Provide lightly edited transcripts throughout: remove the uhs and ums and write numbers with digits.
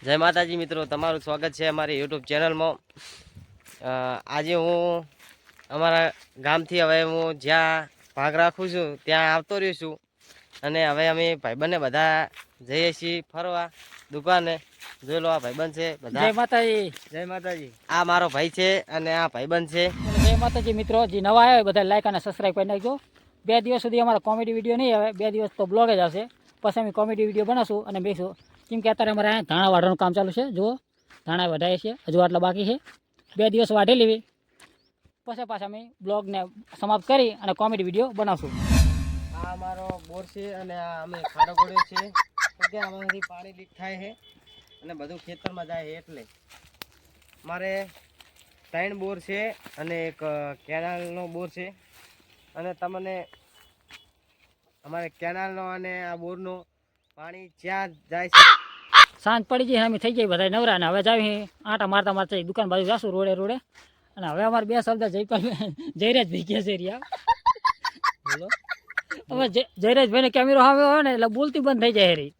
જય માતાજી મિત્રો, તમારું સ્વાગત છે અમારી યુટ્યુબ ચેનલમાં। આજે હું અમારા ગામથી હવે હું જ્યાં ભાગ રાખું છું ત્યાં આવતો રહ્યો છું અને હવે અમે ભાઈબંધને બધા જઈએ છીએ ફરવા દુકાને। જોઈ લો, આ ભાઈબંધ છે બધા। જય માતાજી। જય માતાજી। આ મારો ભાઈ છે અને આ ભાઈબંધ છે। જય માતાજી મિત્રો, જે નવા આવ્યા બધા લાઈક અને સબસ્ક્રાઈબ કરી નાખજો। 2 દિવસ સુધી અમારા કોમેડી વિડીયો નહીં આવે, 2 દિવસ તો બ્લોગ જ આવશે। પછી અમે કોમેડી વિડીયો બનાવશું અને બેસું, કેમ કે અત્યારે અમારે અહીંયા ધાણા વાઢવાનું કામ ચાલુ છે। જુઓ, ધાણા વઢાય છે, હજુ આટલા બાકી છે। 2 દિવસ વાઢી લેવી, પછી પાછા અમે બ્લોગને સમાપ્ત કરી અને કોમેડી વિડીયો બનાવશું। આ અમારો બોર છે અને આ અમે ખાડો ગોળ્યો છે કે આમાંથી પાણી લીક થાય છે અને બધું ખેતરમાં જાય છે। એટલે મારે 3 બોર છે અને એક કેનાલનો બોર છે અને તમને અમારે કેનાલનો અને આ બોરનો પાણી જ્યાં જાય છે। સાંજ પડી જાય, અમે થઈ જાય બધા નવરા ને હવે જાવી આટા મારતા મારતા દુકાન બાજુ જાશું રોડે રોડે। અને હવે અમારે 2 શબ્દ જયરાજ ભાઈ કહે છે રહ્યા, બોલો। હવે જયરાજભાઈને કેમેરો સામે હોય ને એટલે બોલતી બંધ થઈ જાય રહી,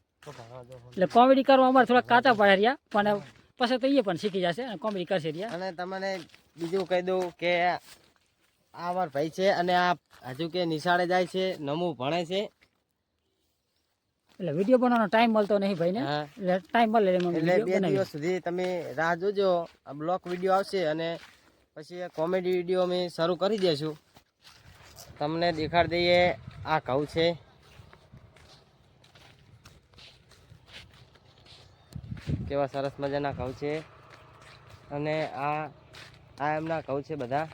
એટલે કોમેડી કરવા અમારે થોડા કાચા પડ્યા રહ્યા, પણ પછી તો એ પણ શીખી જશે અને કોમેડી કરશે રહ્યા। અને તમને બીજું કહી દઉં કે આ અમારા ભાઈ છે અને આ હજુ કે નિશાળે જાય છે, નમું ભણે છે। એટલે વિડીયો બનાવવાનો ટાઈમ મળતો નહીં ભાઈને, એટલે ટાઈમ મળે એટલે 2 દિવસ સુધી તમે રાહ જોજો, આ બ્લોક વિડીયો આવશે અને પછી કોમેડી વિડીયો અમે શરૂ કરી દઈશું। તમને દેખાડી દઈએ, આ ઘઉં છે, કેવા સરસ મજાના ઘઉં છે અને આ એમના ઘઉં છે બધા।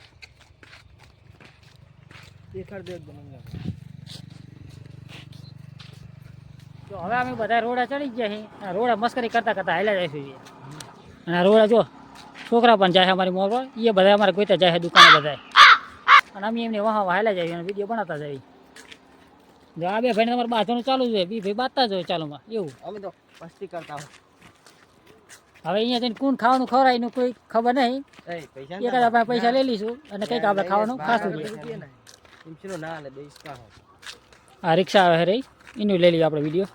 દેખાડ દે બનાવી તો હવે અમે બધા રોડા ચડી ગયા છીએ અને રોડા મસ્કરી કરતા કરતા હાલ્યા જઈશું। અને આ રોડા જો છોકરા પણ જાય છે અમારી મોર પર, એ બધા અમારે ગોતા જાય છે દુકાને બધા, અને અમે એમને વાહ હાલ્યા જઈએ અને વિડીયો બનાવતા જઈએ। જો આ 2 ભાઈને તમારે બાંધવાનું ચાલુ છે, 2 ભાઈ બાંધતા જ હોય ચાલુમાં એવું। અમે તો મસ્તી કરતા હોય। હવે અહીંયા જઈને કોણ ખાવાનું ખવડાય એનું કોઈ ખબર નહીં, પૈસા એકાદ આપણે પૈસા લઈ લઈશું અને કંઈક આપણે ખાવાનું ખાશું છે। ના લે દઈશ કા આ રિક્ષા આવે રહી, એનું લઈ લઈએ આપણે વિડીયો।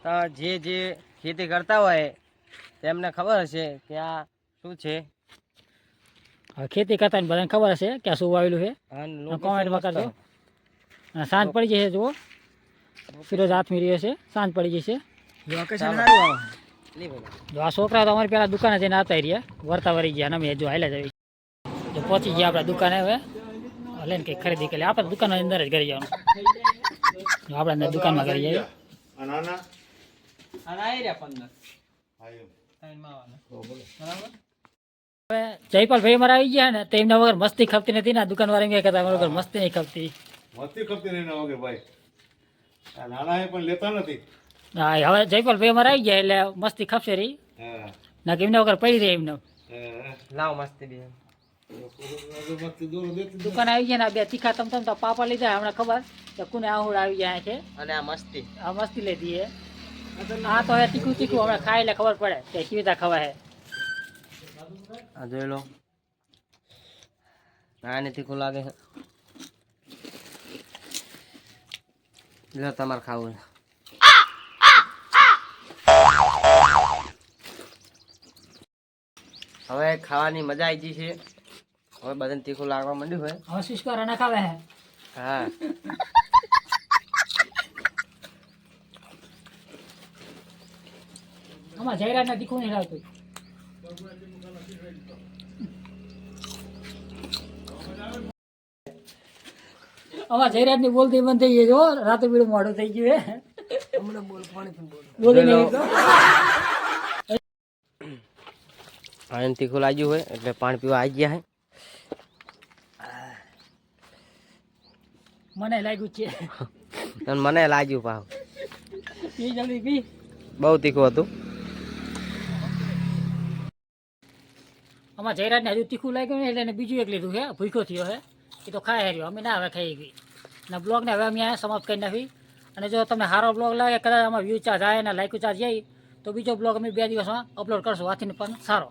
તો જે ખેતી કરતા હોય તેમને ખબર હશે કે આ શું છે। હવે ખેતી કરતા બધાને ખબર હશે કે આ શું વાવેલું છે, કોમેન્ટમાં કરજો। અને સાંજ પડી જશે, જુઓ ફિરોજ હાથમી રહ્યો છે, સાંજ પડી જશે। જો આ છોકરા તો અમારી પેલા દુકાને જઈને આવતા રહ્યા, વરતા વરી ગયા અને અમે જો હાલ્યા જઈએ। જો પહોંચી ગયા આપણા દુકાને, હવે લઈને કંઈક ખરીદી કરી, આપણે દુકાન અંદર જ કરી જવાનું। જો આપણે અંદર દુકાનમાં કરી જઈએ। હવે જયપાલ ભાઈ અમારા આવી ગયા ને, તો એમના વગર મસ્તી ખપતી નથી ને, દુકાન વાળા એમ કહેતા અમારા વગર મસ્તી નહીં ખપતી। મસ્તી ખપતી નહીં વગર ભાઈ, નાના હે પણ લેતા નથી। હા, હવે જયપાલ ભાઈ અમારા આવી ગયા એટલે મસ્તી ખપશે રહી, ના કે એમના વગર પડી રહી એમને। લાવ મસ્તી બી દુકાન આવી ગયા ને, આ 2 તીખા તમતમતા પાપા લીધા, હમણાં ખબર કે કોને આહુડ આવી ગયા છે, અને આ મસ્તી લીધી છે। આ તો હવે તીખું હમણાં ખાય એટલે ખબર પડે કે કેવી રીતે ખવાય છે। આ જોઈ લો, આને તીખું લાગે છે, લો તમારે ખાવું। હવે ખાવાની મજા આવી ગઈ છે, હવે બધાને તીખું લાગવા માંડ્યું હોય। હવે શુષ્કારા ના ખાવે છે। હા, આમાં જયરાજ ના તીખું નહીં લાવતું। આમાં જયરાજ ની બોલતી બંધ થઈ ગઈ, જો રાતે બીડું મોડું થઈ ગયું હે, બોલી નહીં આને તીખું લાગ્યું હોય એટલે પાણી પીવા આવી ગયા છે। મને લાગ્યું છે, અને મને લાગ્યું પાવ પી જલ્દી પી, બહુ તીખું હતું। આમાં જયરાજ ને હજુ તીખું લાગ્યું ને એટલે એને બીજું એક લીધું છે, ભૂખ્યો થયો છે, એ તો ખાઈ હાર્યો, અમે ના હવે ખાઈ ગઈ। અને બ્લોગને હવે અમે અહીંયા સમાપ્ત કરી નાખી। અને જો તમને સારો બ્લોગ લાગે, કદાચ આમાં વ્યૂ ચાર્જ આવે અને લાઈક ચાર્જ જાય, તો બીજો બ્લોગ અમે 2 દિવસમાં અપલોડ કરશું, આથી પણ સારો।